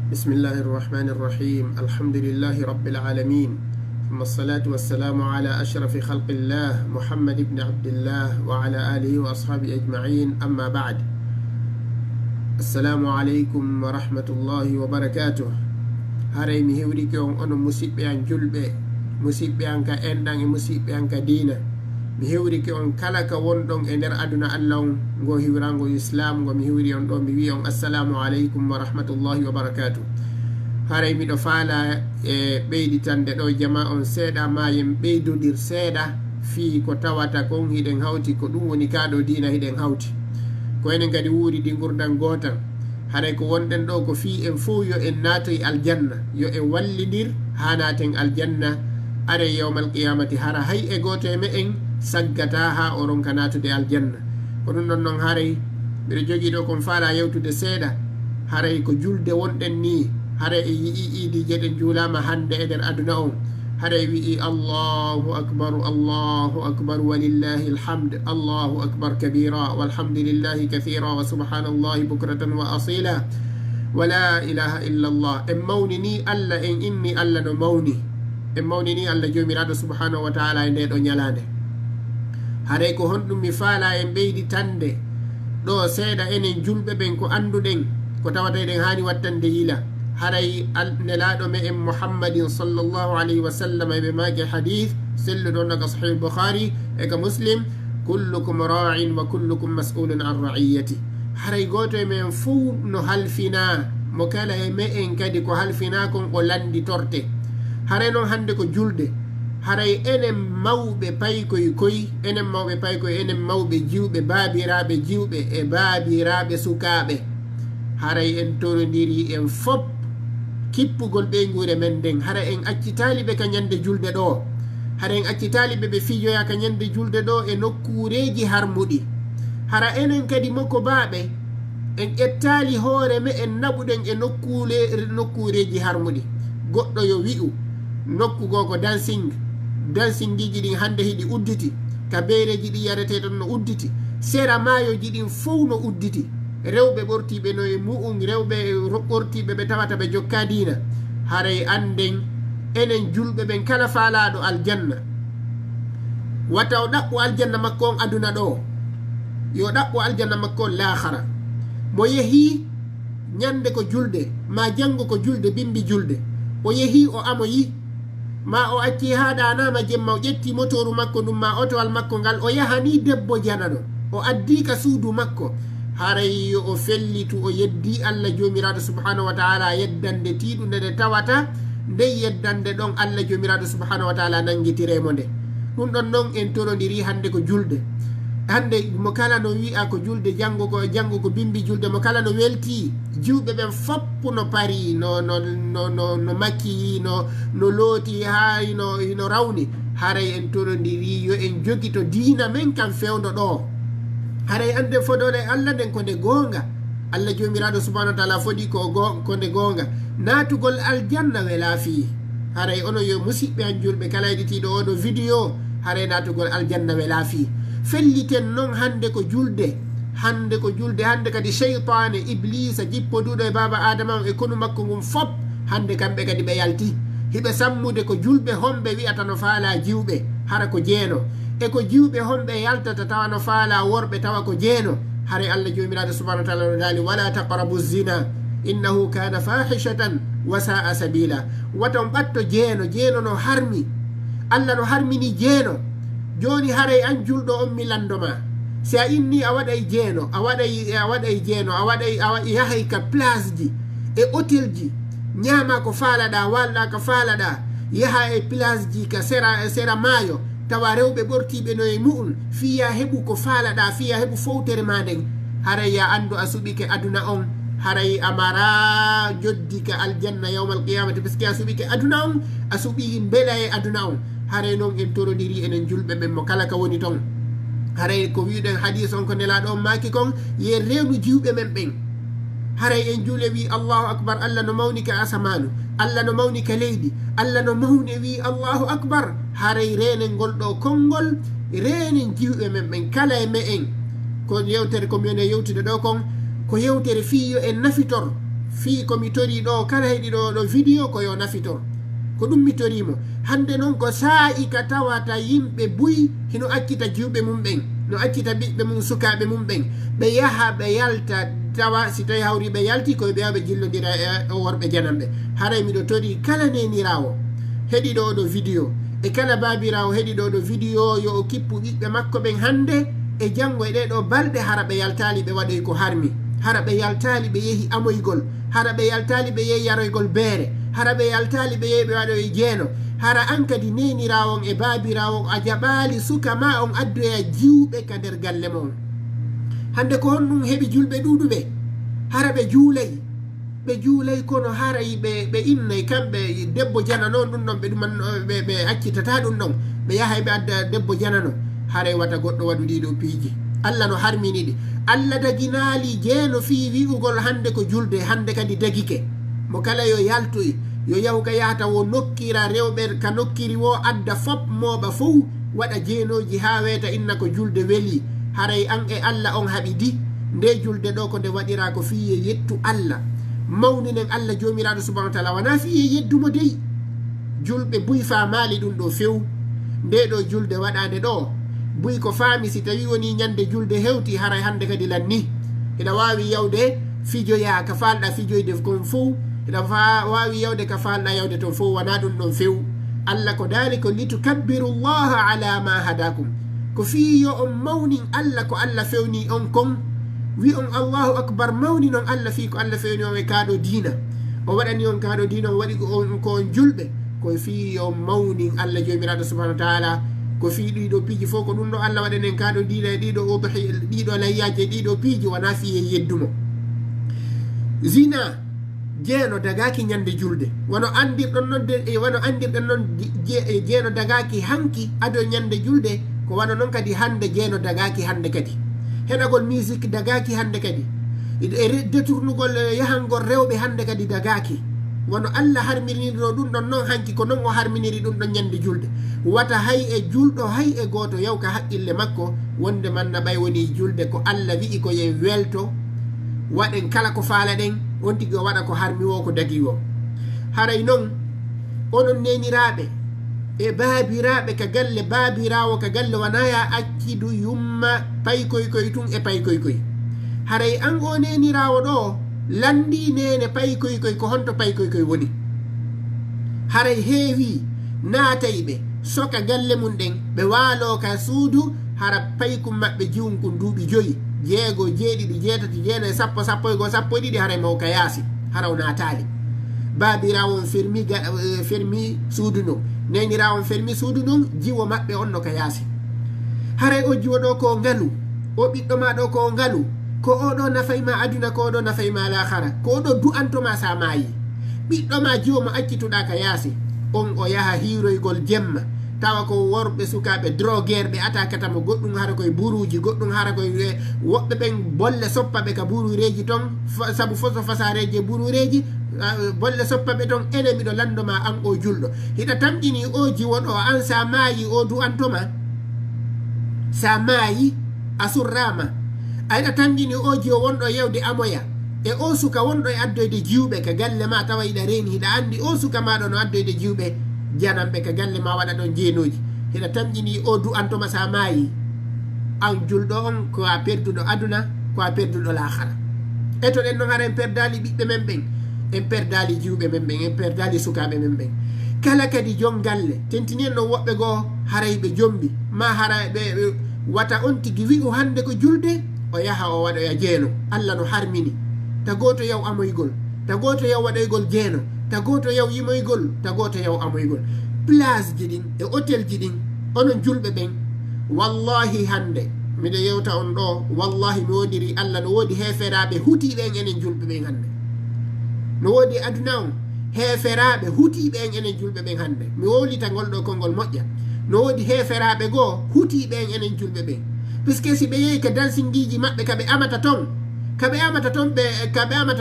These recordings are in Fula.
بسم الله الرحمن الرحيم الحمد لله رب العالمين ثم الصلاة والسلام على أشرف خلق الله محمد بن عبد الله وعلى آله وأصحابه أجمعين أما بعد السلام عليكم ورحمة الله وبركاته هاري مهوريك أن مسيب أن جلب مسيب أن كأندان مسيب أن كدينة مهوريك أن كلك وندون إنر أدنى الله ngo hiwrango islam ngo mi hiwri on ɗo mi wi on assalamu aleykum wa rahmatullahi wa barakatuh. haray miɗo faala e ɓeyditande ɗo jama on seeɗa ma yen ɓeydodir seeɗa fi ko tawata kon hiɗen hawti ko ɗum woni kaɗo dina hiɗen hawti ko enen kadi wuuri ɗi gurdan gotal haray ko wonɗen ɗo ko fi en fof yo en naatoy aljanna yo en wallidir ha naten aljanna are yawmal qiyamati hara hay e goto e me'en saggata ha o ronka natude aljanna ko ɗum ɗon noon haray mbiɗo jogii ɗo kon faala yewtude seeɗa haray ko julde wonɗen ni haray e yii iidije ɗen juulama hande e nder aduna on haray wi'i allahu akbar walillahi alhamd allahu akbar kabira walhamdulillahi kathira wa subhanallahi bukratan wa asila wa la ilaha illa allah en mawni ni allah en inni allah no mawni en mawni ni allah jomiraɗo subhanahu wa taala e nde ɗo ñalande haray ko honɗum mi faala en ɓeydi tande ɗo seeɗa enen julɓe ɓen ko annduɗen ko tawata eɗen hani wattande yila haray nelaɗo me en muhammadin sallllahu alayhi wa sallam eɓe maake hadith selluɗo naga sahih bukhari e ka muslim kullukum ra'in wa kullukum mas'ulun an ra'iyati haray goto e men fuu no halfina mo kala e me en kadi ko halfina kon o landi torte haray noon hande ko julde haray enen mawɓe paykoy koy enen mawɓe paykoy enen mawɓe jiwɓe baabiraɓe jiwɓe e baabiraɓe sukaɓe haray en torodiri en fop kippugol ɓeygure men nden hara en accitaliɓe ka ñande julde ɗo hara en accitaliɓe ɓe fijoya ka ñande julde ɗo e nokkureji harmuɗi hara enen kadi makko baɓe en ƴettali hoore me en naɓuɗen e nokkureji harmuɗi goɗɗo yo wi'u nokkugo ko dansingiji ɗin hande hiɗi udditi ka bereji ɗi yareteɗon no udditi sera mayoji ɗin fof no udditi rewɓe ɓortiɓe no e mu'um rewɓe ɓortiɓe ɓe tawata ɓe jokka dina haray anden enen julɓe ɓen kala faalaɗo aljanna wata o ɗaɓɓo aljanna makko on aduna ɗo yo ɗaɓɓo aljanna makko on lahara mo yeehi ñande ko julde ma janggo ko julde bimbi julde o yeehi o amoyi ma o acci ha ɗanama jemma o ƴetti motoru makko ɗum ma otowal makko ngal o yahani debbo janano o addi ka suudu makko haray o fellitu o yeddi allah jomiraɗo subhanahu wa taala yeddande tiɗude nde tawata nden yeddande ɗon allah jomiraɗo subhanahu wa taala nanguitiremo nde ɗum ɗon noon en torodiri hande ko julde hande mo kala no wi'a ko julde janggo ko bimbi julde mo kala no welti jiwɓe ɓen foppu no pari no makki no looti ha no rawni haray en torodiri yo en jogi to diina men kam fewdo ɗo haray ande fodore allah nden ko nde gonga allah jomiraɗo subhanahu wa taala foɗi ko nde gonga natugol aljanna wela fi haray ono yo musidɓe an julɓe kala heɗitiɗo oɗo vidéo haray natugol aljanna wela fi felliten noon hande ko julde hande kadi cheytane iblisa jippoduɗo e baba adama e konu makko ngun fop hande kamɓe kadi ɓe yalti hiɓe sammude ko julɓe homɓe wi'ata no faala jiwɓe hara ko jeeno e ko jiwɓe homɓe yaltata tawa no faala worɓe tawa ko jeeno haray allah jomiraɗo subhanahu wa taala no daali wala taqrabu zina innahu kana fahishatan wa sa'a sabila waton ɓatto jeeno no harmi allah no harmini jeeno joni haray an julɗo on mi landoma si a inni a waɗay jeeno a yahay ka place ji e hôtel ji ñama ko faalaɗa walɗa ko faalaɗa yaha e place ji ka sera maayo tawa rewɓe ɓortiɓe no e mu'um fiya heɓu ko faalaɗa fiya heɓu fowtere ma nden haray ya andu a suɓike aduna on haray amara joddi ka aljanna yawmal qiyamati puisque a suɓike aduna on a suɓi beela e aduna on haray noon en torodiri enen julɓe ɓen mo kala ka woni toon haray ko wiɗen hadis on ko nelaɗo on maki kon ye rewnu jiwɓe men ɓen haray en juule wi allahu akbar allah no mawni ka asamanu allah no mawni ka leydi allah no mawni wi allahu akbar haray renen ngol ɗo konngol renen jiwɓe men ɓen kala e me en ko yewtere ko minen yewtude ɗo kon ko yewtere fiyo en nafitor fi ko mi tori ɗo kala heɗi ɗo vidéo ko yo nafitor ko ɗum mi torimo hande noon ko saa'i ka tawata yimɓe buy hino accita juuɓe mum ɓen no accita ɓiɓɓe mum sukaɓe mum ɓen ɓe yaha ɓe yalta tawa si tawi hawri ɓe yalti koye ɓe yaha ɓe jillodira e worɓe janamɓe haray miɗo tori kala nenirawo heɗi ɗo ɗo vidéo e kala babirawo heɗi ɗo ɗo vidéo yo o kippu ɓiɓɓe makko ɓen hande e janggo e ɗeɗo balɗe hara ɓe yaltali ɓe waɗoy ko harmi hara ɓe yaltali ɓe yeehi amoygol hara ɓe yaltali ɓe yeehi yaroygol beere hara ɓe yaltali ɓe yeehi ɓe waɗoy jeeno hara an kadi nenirawon e babirawon a jaɓali suka ma on addoya jiwɓe ka nder galle mon hande ko honɗum heɓi julɓe ɗuɗuɓe hara ɓe juulay kono haray ɓe innay kamɓe debbo jana noon ɗum ɗon ɓe ɗuman ɓe accitata ɗum ɗon ɓe yahay ɓe adda debbo janano haray wata goɗɗo waɗu ɗiɗo piiji Allah no harminiɗi Allah daginali jeeno fi wi'ugol hande ko julde hande kadi dagike mo kala yo yaltoy yo yahu ka yahata wo nokkira rewɓe ka nokkiri wo adda fop moɓa fof waɗa jeenoji ha weta inna ko julde weeli haray an e Allah on haɓidi nde julde ɗo ko nde waɗira ko fiye yettu Allah mawninen Allah jomiraɗo subhanahu wa taala wona fiye yeddumo dey julɓe buy famali ɗum ɗo few nde ɗo julde waɗade ɗo buy ko faami si tawi woni ñande julde hewti haray hande kadi lanni ina wawi yawde fijoya ka falɗa fijoyde kon fof ina wawi yawde ka falɗa yawde ton fof wona ɗum ɗon few Allah ko daali ko litukabbiru llaha ala ma hadakum ko fi yo on mawnin Allah ko Allah fewni on kon wi on Allahu akbar mawni noon Allah fi ko Allah fewni on e kaɗo diina o waɗani on kaɗo diina o waɗi on ko on julɓe ko fi yo mawnin Allah jomiraɗo subhanahu wa taala ko fi ɗiɗo piiji fof ko ɗum ɗo Allah waɗanen kaɗo diina e ɗiɗo udhi ɗiɗo layyaji e ɗiɗo piiji wona fiye yeddumo zina jeeno dagaki ñande julde wono andirɗon noon wono andirɗen noon jeeno dagaki hanki ado ñande julde ko wano noon kadi hande jeeno dagaki hande kadi heɗagol musique dagaki hande kadi e détournugol yahangol rewɓe hande kadi dagaki wono Allah harminiriɗo ɗum ɗon noon hanki ko noon o harminiri ɗum ɗon ñande julde wata hay e julɗo hay e goto yaw ka haqqille makko wonde manna ɓay woni julde ko Allah wi'i ko ye welto waɗen kala ko faala ɗen on tigi o waɗa ko harmi wo ko dagi o haray noon onon neniraɓe e baabiraɓe ka galle baabirawo ka galle wonaya accidu yumma paykoykoy tun e paykoykoy haray an o nenirawo ɗo landi nene paykoykoy ko honto paykoykoy woni haray heewi naatayɓe soka galle mum ɗen ɓe waalo ka suudu hara paykum maɓɓe jiwnkun duuɓi 5 jeego jeeɗiɗi jeetati jeenayi sappo sappo e goo sappo e ɗiɗi haray maw ka yaasi haraw naataali baabirawo on fermi suudu non nenirawo on fermi suudu non jiwo maɓɓe on no ka yaasi haray o jiwo ɗo ko ngalu o ɓiɗɗo ma ɗo ko ngalu ko oɗo nafayma aduna ko oɗo nafayma lahara ko oɗo du'antoma sa maayi ɓiɗɗo ma jiwo mo accituɗa ka yaasi on o yaha hiiroygol jemma tawa ko worɓe sukaɓe droguer ɓe atakatamo goɗɗum hara koye buruji goɗɗum hara koye woɓɓe ɓen bolle soppaɓe ka burureji ton saabu foso fasareji e burureji bolle soppaɓe ton ene miɗo landoma an o julɗo hiɗa tamƴini o jiwon o an sa maayi o du'antoma sa maayi a surrama ayiɗa tamƴini o jiwo wonɗo yewde amoya e o suka wonɗo e addoyde jiwɓe ka galle ma tawa hiɗa reeni hiɗa andi o suka maɗo no addoyde jiwɓe janamɓe ka galle ma waɗa ɗon jeenoji hiɗa tamƴini o du'antoma sa maayi an julɗo on ko a perduɗo aduna ko a perduɗo lahara e to ɗen noon hara en perdali ɓiɓɓe men ɓen en perdali jiwɓe men ɓen en perdali sukaɓe men ɓen kala kadi joom galle tentini en ɗon woɓɓe goo haray ɓe jombi ma hara ɓe wata on tigi wi'u hande ko julde o yaha o waɗoya jeeno Allah no harmini ta goto yaw amoygol ta goto yaw waɗoygol jeeno ta goto yaw yimoygol ta goto yaw amoygol place ji ɗin e hôtel ji ɗin onon julɓe ɓen wallahi hande miɗo yewta on ɗo wallahi mi wodiri Allah no woodi heferaɓe hutiɓen enen julɓe ɓen hande no woodi aduna on heferaɓe hutiɓen enen julɓe ɓen hande mi wowlita ngol ɗo konngol moƴƴa no woodi heferaɓe goo hutiɓen enen julɓe ɓen puisque si ɓe yehi ka dansingiji maɓɓe kaɓe amata ton kaɓe amata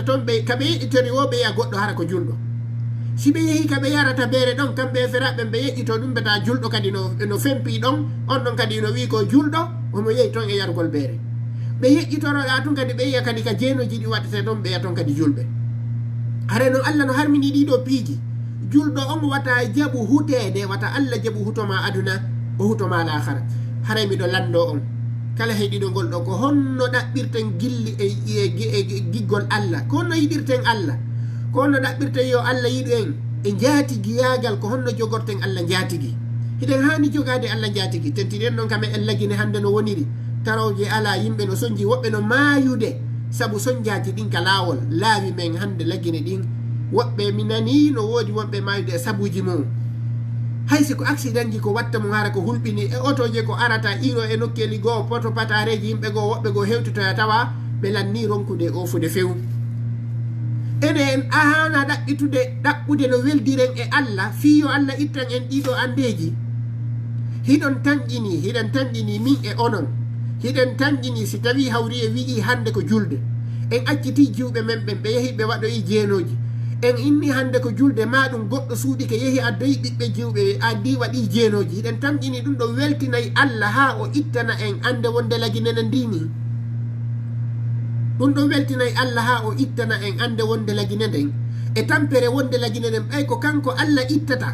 ton ɓe kaɓe yeɗɗitori wo ɓe yiya goɗɗo hara ko julɗo si ɓe yehi kaɓe yarata beere ɗon kamɓe heferaɓe ɓe yeƴƴito ɗum beta julɗo kadi no fempi ɗon on ɗon kadi no wi ko julɗo omo yehi ton e yargol beere ɓe yeƴƴitoroɗa tun kadi ɓe yiya kadi ka jeenoji ɗi waɗete ɗon ɓe yiya ton kadi julɓe hare no Allah no harmini ɗiɗo piiji julɗo on wata jaɓu hutede wata Allah jaɓu hutoma aduna o hutoma lahara. haray miɗo lando on kala heɗiɗo ngol ɗo ko honno ɗaɓɓirten gilli e giggol Allah, ko honno yiɗirten Allah, ko honno ɗaɓɓirten yo Allah yiɗu en e jaatigi yagal, ko honno jogorten Allah jaatigi. hiɗen hani jogade Allah jaatigi. tentiɗen ɗon kam en lagine hande no woniri tarawje ala, yimɓe no sonji, woɓɓe no mayude sabu sonjaji ɗin ka lawol laawi men hande lagine ɗin. woɓɓe mi nani no woodi wonɓe mayude e sabuji mum. haysi ko accident ji ko watta mum hara ko hulɓini e otoje ko arata iro e nokkeli goo poto patareji yimɓe goo woɓɓe goo hewtitoya tawa ɓe lanni ronkude ofude few. ene en ahana ɗaɓɓude no weldiren e Allah fiyo Allah ittan en ɗiɗo andeji. hiɗon tanƴini min e onon, hiɗen tanƴini si tawi hawri e wi'i hande ko julde en acciti jiwɓe men ɓen ɓe yehi ɓe waɗoyi jeenoji, en inni hande ko julde ma ɗum goɗɗo suuɗi ke yehi addoyi ɓiɓɓe jiwɓe addi waɗi jeenoji. hiɗen tanƴini ɗum ɗo weltinayi Allah ha o ittana en ande wonde laginene ndini. ɗum ɗo weltinayi Allah ha o ittana en ande wonde lagine nden e tampere wonde lagine nden ɓay ko kanko Allah ittata.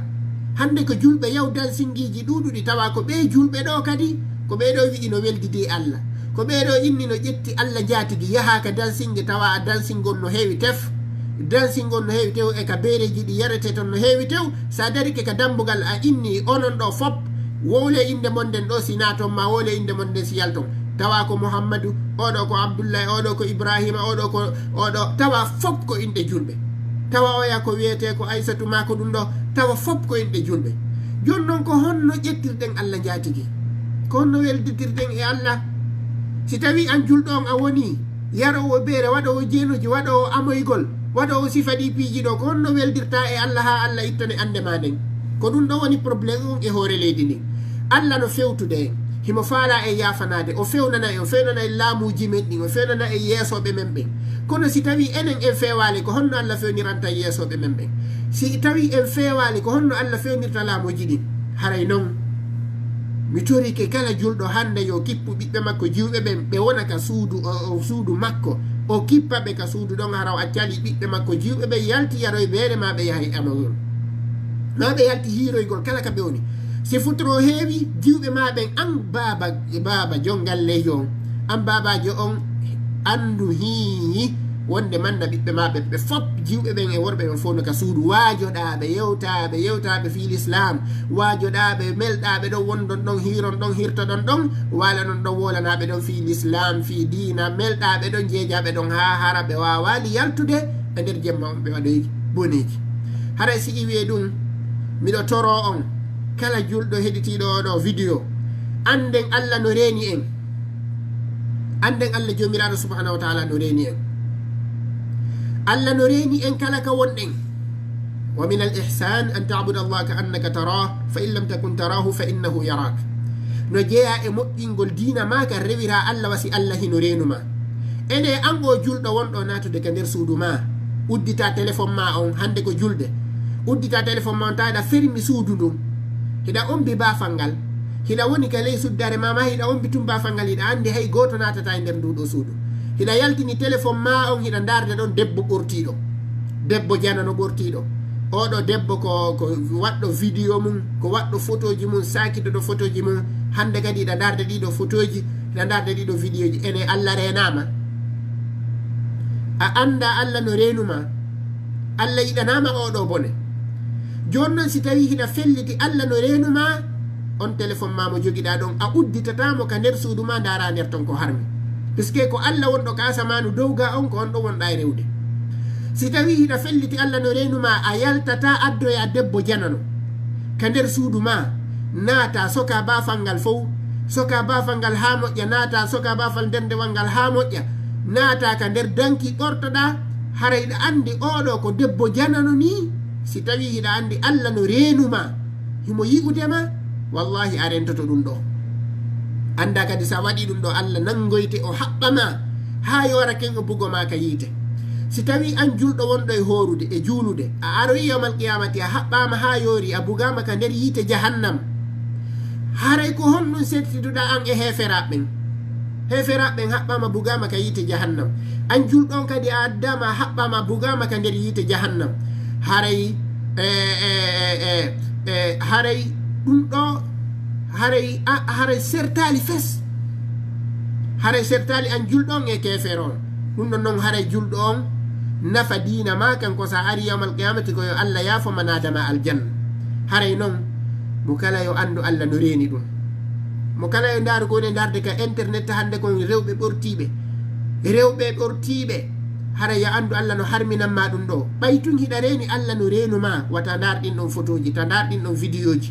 hande ko julɓe yaw dansingiji ɗuɗuɗi tawa ko ɓe julɓe ɗo kadi ko ɓeɗo wi'i no weldidi Allah, ko ɓeɗo inni no ƴetti Allah jatigi yahaka dansinge tawa a dansingol no heewi tef, dansingol no heewi tew e ka bereji ɗi yarete ton no heewi tew. sa darike ka dambugal a inni onon ɗo fop wowle inde monden ɗo sina ton ma wowle inde monden si yalton tawa ko Muhammadu, oɗo ko Abdoullahi, oɗo ko Ibrahima, oɗo ko oɗo, tawa fop ko inde julɓe. tawa oya ko wiyete ko Aissatu ma ko ɗum ɗo, tawa fop ko inde julɓe. joni noon ko honno ƴettirɗen Allah jatigi, ko honno welditirɗen e Allah. si tawi an julɗo on a woni yarowo beere, waɗowo jeenoji, waɗowo amoygol, waɗowo sifaɗi piiji ɗo, ko honno weldirta e Allah ha Allah ittane ande ma nden. ko ɗum ɗo woni probléme on e hoore leydi ndin. Allah no fewtude en, himo faala e yafanade, o fewnana e laamuji men ɗin, o fewnana e yeesoɓe men ɓen. kono si tawi enen en fewali, ko honno Allah fewniranta yeesoɓe men ɓen. si tawi en fewali, ko honno Allah fewnirta laamuji ɗin. haray noon mi torike kala julɗo hande yo kippu ɓiɓɓe makko jiwɓe ɓen ɓe wona ka suudu makko, o kippa ɓe ka suudu ɗon haraw a cali ɓiɓɓe makko jiwɓe ɓe yalti yaroye beere ma ɓe yahay amagol, ma ɓe yalti hiiroygol kala ka ɓe woni. si futoro heewi jiwɓe ma ɓen an baba jongallejo on, an babajo on andu hiyi wonde manda ɓiɓɓe ma ɓe fop jiwɓe ɓen e worɓe ɓen fof no ka suudu waajoɗaɓe yewtaɓe fi l'islam, waajoɗaɓe melɗaɓe ɗon wondon ɗon hiiron ɗon hirtoɗon ɗon, walanon ɗon wolanaɓe ɗon fi l'islam fi dina, melɗaɓe ɗon jeejaɓe ɗon ha hara ɓe wawali yaltude e nder jemma on ɓe waɗoy boneji. haray si iwi ɗum miɗo toro on kala julɗo heɗitiɗo oɗo vidéo, anden Allah no reeni en, anden Allah jomiraɗo subhanahu wa taala no reeni en. Allah no reeni en kala ka wonɗen. wa min al ihsan an tabuda Allah ka annaka tarah fa in lam takun tarahu fa innahu yarak. no jeeya e moƴƴingol diina ma ka rewira Allah wasi Allah hino renuma. ene an o julɗo wonɗo natude ka nder suudu ma, uddita téléphone ma on hande ko julde, uddita téléphone ma on taɗa fermi suudu ndun, hiɗa ombi bafal ngal, hiɗa woni ka ley suddare mama, hiɗa ombi tum bafal ngal, hiɗa andi hay goto natata e nder nduɗo suudu. hiɗa yaltini téléphone ma on, hiɗa darde ɗon debbo ɓortiɗo, debbo janano ɓortiɗo, oɗo debbo ko waɗɗo vidéo mum, ko waɗɗo photoji mum, sakitoɗo photoji mum, hande kadi hiɗa darde ɗiɗo photoji, hiɗa darde ɗiɗo vidéo ji. ene Allah renama? a anda Allah no renuma? Allah yiɗanama oɗo bone. joni noon si tawi hiɗa felliti Allah no renuma, on téléphone ma mo joguiɗa ɗon a udditatamo ka nder suudu ma, dara nder ton ko harmi, puisque ko Allah wonɗo ka asamanu dow ga on, ko on ɗo wonɗa e rewde. si tawi hiɗa felliti Allah no renuma, a yaltata addoya debbo janano ka nder suudu ma, naata soka bafal ngal fof, soka bafal ngal ha moƴƴa, naata soka bafal nder ndewal ngal ha moƴƴa, naata ka nder danki ɓortoɗa, hara hiɗa andi oɗo ko debbo janano ni. si tawi hiɗa andi Allah no renuma, himo yi'udema, wallahi a rentoto ɗum ɗo. anda kadi sa waɗi ɗum ɗo Allah nangoyte o haɓɓama ha yora ken o bugoma ka yiite. si tawi an julɗo wonɗo e horude e juulude, a aroyi yawmal qiyamati a haɓɓama ha yoori, a bugama ka nder yiite jahannam, haray ko honɗum settiduɗa an e heferaɓen. heferaɓe haɓɓama bugama ka yite jahannam an julɗon kadi a addama haɓɓama bugama ka nder yite jahannam haray haray ɗum ɗo haray sertali fes haray sertali an julɗon e kefere on ɗum ɗon noon haray julɗo on nafa dina ma kanko sa ari yawmal qiyamati ko yo Allah yafoma nadama aljanna haray noon mo kala yo andu Allah no reeni ɗum mo kala yo ndaaru ko ne darde ka internet hande kon rewɓe ɓortiɓe hara ya andu Allah no harminanma ɗum ɗo ɓaytun hiɗa reeni Allah no reenuma wata ndar ɗin ɗon photoji ta ndar ɗin ɗon vidéo ji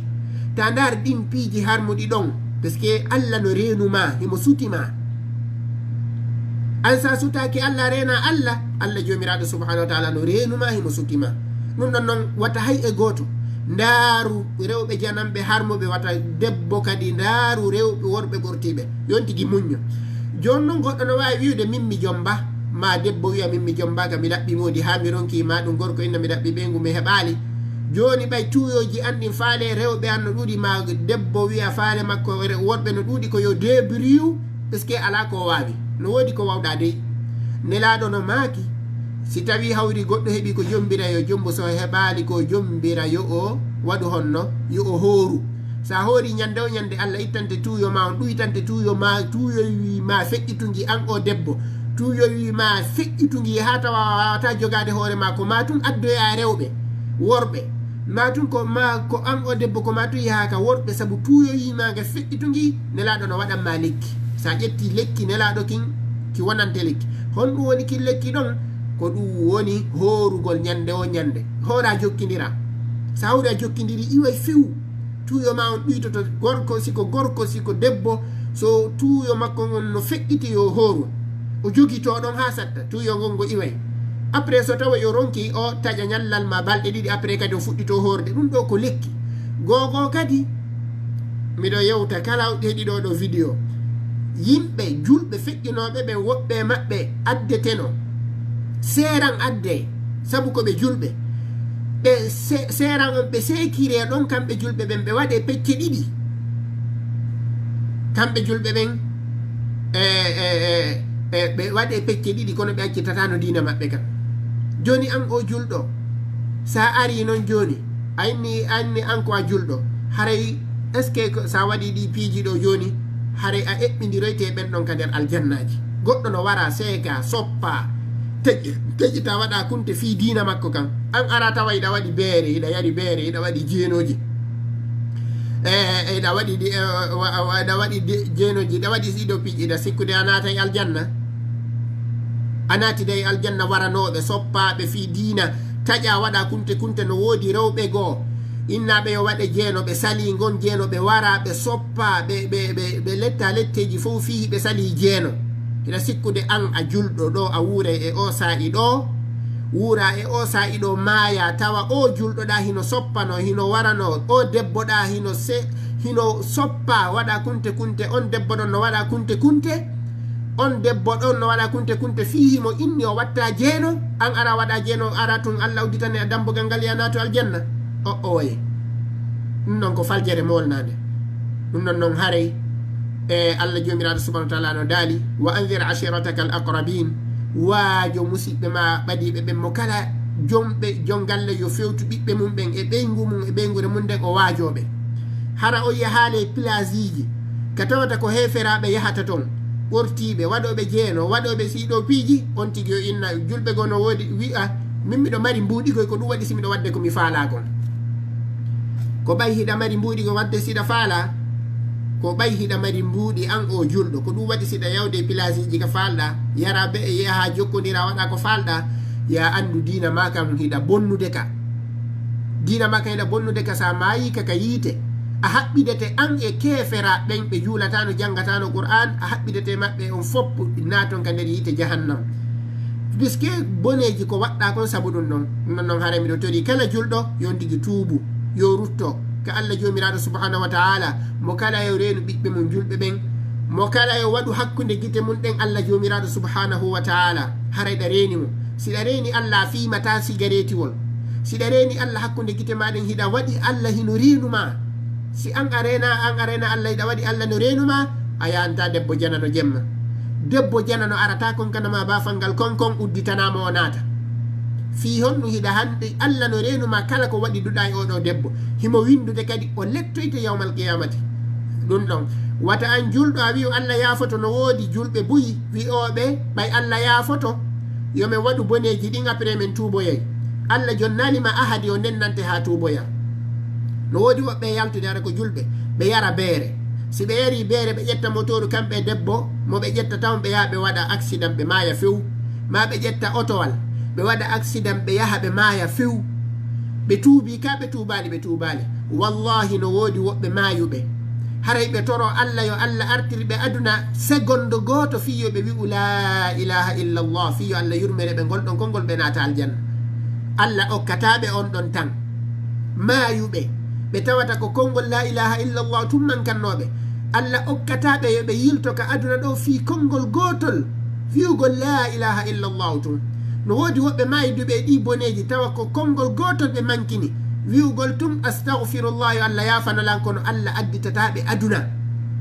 ta ndar ɗin piiji harmuɗi ɗon parce que Allah no reenuma himo sutima an sa sutaki Allah reena Allah jomiraɗo subhanahu wa taala no reenuma himo sutima ɗum ɗon noon wata hay e goto ndaaru rewɓe janamɓe harmuɓe wata debbo kadi ndaaru rewɓe worɓe ɓortiɓe yontigi muñño joni noon goɗɗo no wawi wiwde min mi jomba ma debbo wiya min mi jomba ga mi ɗaɓɓi modi ha mi ronki ma ɗum gorko inna mi ɗaɓɓi ɓeygu mi heɓali joni ɓay tuyoji andin faale rewɓe an no ɗuuɗi ma debbo wiya faale makko worɓe no ɗuuɗi ko yo debriu parce que ala ko wawi no wodi ko wawɗa dey nelaɗo no maaki si tawi hawri goɗɗo heeɓi ko jombira yo jombo so heɓali ko jombira yo o waɗu honno yo o hooru sa hoori ñande o ñande Allah ittante tuyo ma on ɗuytante tuyo ma tuyoyi ma feƴƴitugi an o debbo tuyoyi ma feƴƴitugi ha tawa wawata jogade hoore ma ko matun addoya rewɓe worɓe matun ko an o debbo ko matun yahaka worɓe saabu tuyoyi maga feƴƴitugi nelaɗo no waɗanma lekki sa ƴetti lekki nelaɗo ki wonante lekki honɗum woni kin lekki ɗon ko ɗum woni horugol ñande o ñande hoora jokkidira sa hawri a jokkidiri iway few tuyo ma on ɗuytoto gorko siko debbo so tuyo makko on no feƴƴiti yo hooru o jogito ɗon ha satta tuyo ngol ngo iway après so tawa yo ronki o taƴa ñallal ma balɗe ɗiɗi après kadi o fuɗɗito horde ɗum ɗo ko lekki gogo kadi miɗo yewta kala heɗiɗo ɗo vidéo yimɓe julɓe feƴƴinoɓe ɓe woɓɓe maɓɓe addeteno seeran adde sabu ko ɓe julɓe ɓe seeran on ɓe sekire ɗon kamɓe julɓe ɓen ɓe waɗe pecce ɗiɗi kamɓe julɓe ɓen ɓe waɗe pecce ɗiɗi kono ɓe accitatano dina maɓɓe kam joni an o julɗo sa ari noon joni anni an ko a julɗo haray est ce que sa waɗi ɗi piiji ɗo joni haray a eɓɓidiroyte ɓen ɗon ka nder aljannaji goɗɗo no wara seeka soppa teƴita waɗa kunte fi dina makko kam an ara tawa iɗa waɗi beere iɗa yari beere iɗa waɗi jeenoji iɗa waɗi jeenoji iɗa waɗi ɗiɗo piiji iɗa sikkude a naata e aljanna a naati de aljanna waranoɓe soppaɓe fi dina taƴa waɗa kunte no woodi rewɓe goo innaɓe yo waɗe jeeno ɓe sali gon jeeno ɓe wara ɓe soppa ɓe letta letteji fof fi ɓe sali jeeno ina sikkude an a julɗo ɗo a wuure e o sa'i ɗo wuura e o sa'i ɗo maaya tawa o julɗoɗa hino soppano hino warano o debboɗa hino soppa waɗa kunte on debbo ɗon no waɗa kunte on debbo ɗon no waɗa kunte fihimo inni o watta jeeno an ara waɗa jeeno ara tun Allah udditane a dambugal ngal yanato aljanna oye ɗum noon ko faljere molnade ɗum ɗon noon haray Allah jomiraɗo subhanahu wa taala no daali wa anzir ashirataka al aqrabin waajo musidɓe ma ɓaɗiɓe ɓen mo kala jongalle yo fewtu ɓiɓɓe mum ɓen e ɓeygu mum e ɓeygure mum nden o waajoɓe hara o yahaale place ji ka tawata ko heferaɓe yahata toon ɓortiɓe waɗoɓe jeeno waɗoɓe siɗo piiji on tigui yo inna julɓe goo no woodi wi'a min miɗo mari mbuuɗigoy ko ɗum waɗi si miɗo wadde komi faalagon ko ɓay hiɗa mari mbuuɗigo wadde siɗa faala ko ɓay hiɗa mari mbuuɗi an o julɗo ko ɗum waɗi siɗa yawde place ji ka falɗa yara be yaha jokkodira waɗa ko falɗa ya andu dina ma kam hiɗa bonnude ka sa mayi ka yiite a haɓɓidete an e kefera ɓen ɓe juulatano jangatano Qur'an a haɓɓidete maɓɓe on foppu naton ka nder yiite jahannam puisque boneji ko waɗɗa kon sabu ɗum non hara miɗo tori kala julɗo yon tigi tuubu yo rutto ka Allah jomiraɗo subhanahu wa taala mo kala yo reenu ɓiɓɓe mum julɓe ɓen mo kala yo waɗu hakkude gite mum ɗen Allah jomiraɗo subhanahu wa taala harayɗa reeni mo siɗa reeni Allah fimata sigaretiwol siɗa reeni Allah hakkude gite maɗen hiɗa waɗi Allah hino reenuma si an arena Allah hiɗa waɗi Allah no reenuma a yahanta debbo janano jemma debbo jana no arata kon kanama bafal ngal konkon udditanama o naata fi honno hiɗa hande Allah no renuma kala ko waɗi duɗa e oɗo debbo himo windude kadi o lettoyte yawmal qiyamati ɗum ɗon wata an julɗo a wi Allah yafoto no woodi julɓe buyi wi'oɓe ɓay Allah yafoto yomin waɗu boneji ɗin après min tuuboyay Allah jonnanima ahadi o nennante ha tuuboya no woodi woɓɓe yaltude ara ko julɓe ɓe yara beere si ɓe yari beere ɓe ƴetta motoru kamɓe debbo mo ɓe ƴetta taw ɓe yaha ɓe waɗa accident ɓe maaya few ma ɓe ƴetta otowal ɓe waɗa accident ɓe yaha ɓe maaya few ɓe tuubi ka ɓe tuubali wallahi no woodi woɓɓe maayuɓe haray ɓe toro Allah yo Allah artiri ɓe aduna seconde goto fiyo ɓe wi'u la ilaha illallah fiyo Allah yurmere ɓe ngol ɗon konngol ɓe naata aljanna Allah okkataɓe on ɗon tan maayuɓe ɓe tawata ko konngol la ilaha illallah tumman kannoɓe Allah okkataɓe yo ɓe yilto ka aduna ɗo fi konngol gotol fiugol la ilaha illallah tum no woodi woɓɓe maayiduɓe ɗi boneji tawa ko konngol gotol ɓe mankini wi'ugol tum astahfirullah yo Allah yafanolan kono Allah additataɓe aduna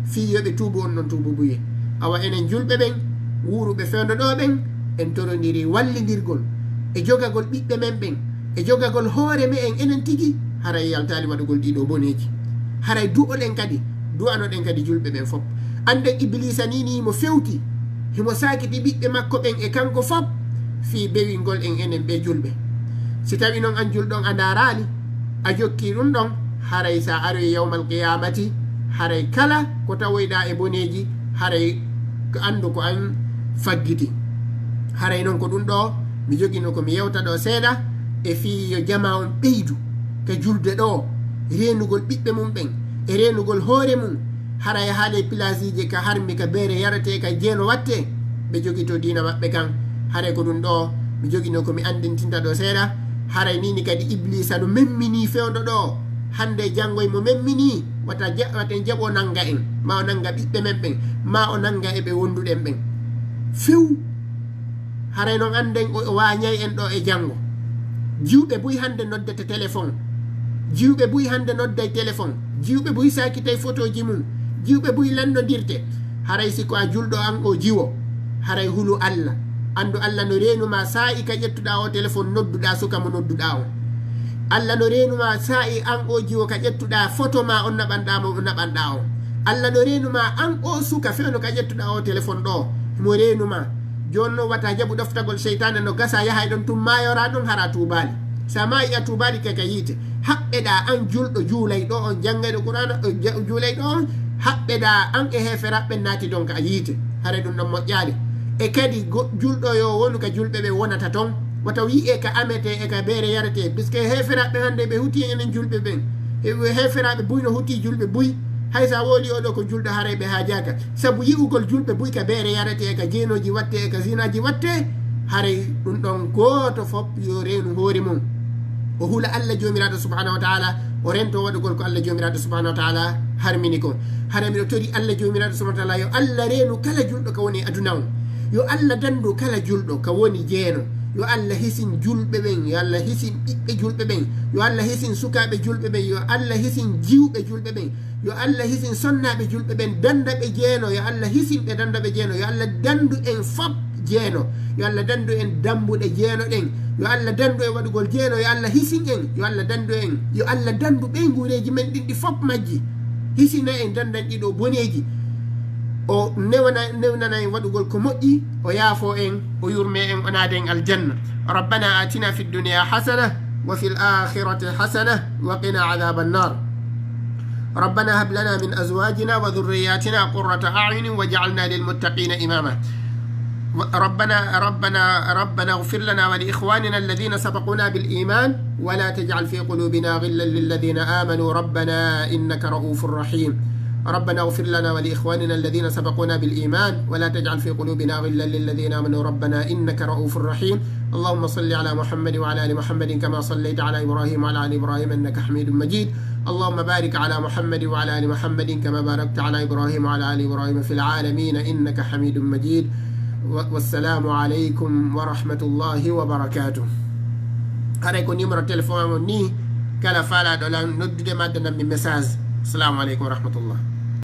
fi yoɓe tuubu on ɗon tuubu buye awa enen julɓe ɓen wuruɓe fewnoɗo ɓen en torodiri wallidirgol e jogagol ɓiɓɓe men ɓen e jogagol hoore me en enen tigi haray yaltali waɗugol ɗiɗo boneji haray du'oɗen kadi du'anoɗen kadi julɓe ɓen fop anden iblisa ni mo fewti himo sakiti ɓiɓɓe makko ɓen e kanko fop fi bewingol en enen ɓe julɓe si tawi noon an julɗon a darali a jokki ɗum ɗon haray sa aroy yawmal qiyamati haray kala ko tawoyɗa e boneji haray andu ko an faggiti haray noon ko ɗum ɗo mi jogino ko mi yewta ɗo seeɗa e fi yo jama on ɓeydu ka julde ɗo renugol ɓiɓɓe mum ɓen e renugol hoore mum haray haale pilasiji ka harmi ka beere yarate ka jeeno watte ɓe jogito dina maɓɓe kan haray ko ɗum ɗo mi jogino ko mi andintinta ɗo seeɗa haray nini kadi iblisa no memmini fewɗo ɗo hande janngoy mo memmini waten jaɓo nanga en ma o nanga ɓiɓɓe men ɓen ma o nanga eɓe wonduɗen ɓen few haray noon anden o wañay en ɗo e janngo jiwɓe buy hande noddete téléphone jiwɓe buy hande nodday téléphone jiwɓe buy sakitay photoji mum jiwɓe buy lannodirte haray siko a julɗo an o jiwo haray hulu Allah andu Allah no renuma sa'i ka ƴettuɗa o téléphone nodduɗa suka mo nodduɗa o Allah no renuma sa'i an o jiwo ka ƴettuɗa photo ma on naɓanɗa mo naɓanɗa o Allah no renuma an o suka fewno ka ƴettuɗa o téléphone ɗo mo renuma joni no wata jaɓu ɗoftagol cheytane no gasa yahay ɗon tum mayora ɗon hara tubali sa mayi a tubali keka yiite haɓɓeɗa an julɗo juulay ɗo on janngayɗo qur'ana juulay ɗo on haɓɓeɗa an e heferaɓɓe naati don ka yiite hare ɗum ɗon moƴƴali e kadi julɗo yo wonu ka julɓe ɓe wonata ton wata wi'e ka amete e ka beere yarete puisque heferaɓe hande ɓe huti enen julɓe ɓen heferaɓe buy no huti julɓe buy hay sa wooli oɗo ko julɗo haray ɓe haajaka sabu yi'ugol julɓe buy ka beere yarete e ka jeenoji watte e ka zinaji watte haray ɗum ɗon goto fop yo reenu hoore mum o hula Allah jomiraɗo subhanahu wa taala o rento waɗugol ko Allah jomiraɗo subhanahu wa taala harmini ko haray miɗo tori Allah jomiraɗo subhanahu wa taala yo Allah reenu kala julɗo ka woni aduna o yo Allah dandu kala julɗo ka woni jeeno yo Allah hisin julɓe ɓen yo Allah hisin ɓiɓɓe julɓe ɓen yo Allah hisin sukaɓe julɓe ɓen yo Allah hisin jiwɓe julɓe ɓen yo Allah hisin sonnaɓe julɓe ɓen dandaɓe jeeno yo Allah hisin ɓe dandaɓe jeeno yo Allah dandu en fop jeeno yo Allah dandu en dambuɗe jeeno ɗen yo Allah dandu en waɗugol jeeno yo Allah hisin en yo Allah dandu en yo Allah dandu ɓey guureji men ɗin ɗi fop majji hisina en dandan ɗiɗo boneji o newnana en waɗugol ko moƴƴi o yaafo en o yurme en o naade en aljanna rabbana atina fi dunia hasana wa fi l'akhirati hasana wa qina adaba annar ربنا هب لنا من أزواجنا وذرياتنا قرة أعين واجعلنا للمتقين إماما ربنا اغفر لنا ولإخواننا الذين سبقونا بالإيمان ولا تجعل في قلوبنا غلا للذين آمنوا ربنا إنك رؤوف رحيم ربنا اغفر لنا ولإخواننا الذين سبقونا بالإيمان ولا تجعل في قلوبنا غلا للذين آمنوا ربنا إنك رؤوف رحيم اللهم صل على محمد وعلى آل محمد كما صليت على إبراهيم وعلى آل إبراهيم إنك حميد مجيد اللهم بارك على محمد وعلى آل محمد كما باركت على إبراهيم وعلى آل إبراهيم في العالمين إنك حميد مجيد والسلام عليكم ورحمة الله وبركاته أريكم نمرة تلفون مني كلا فالا دولا ندد مادنا من مساج السلام عليكم ورحمة الله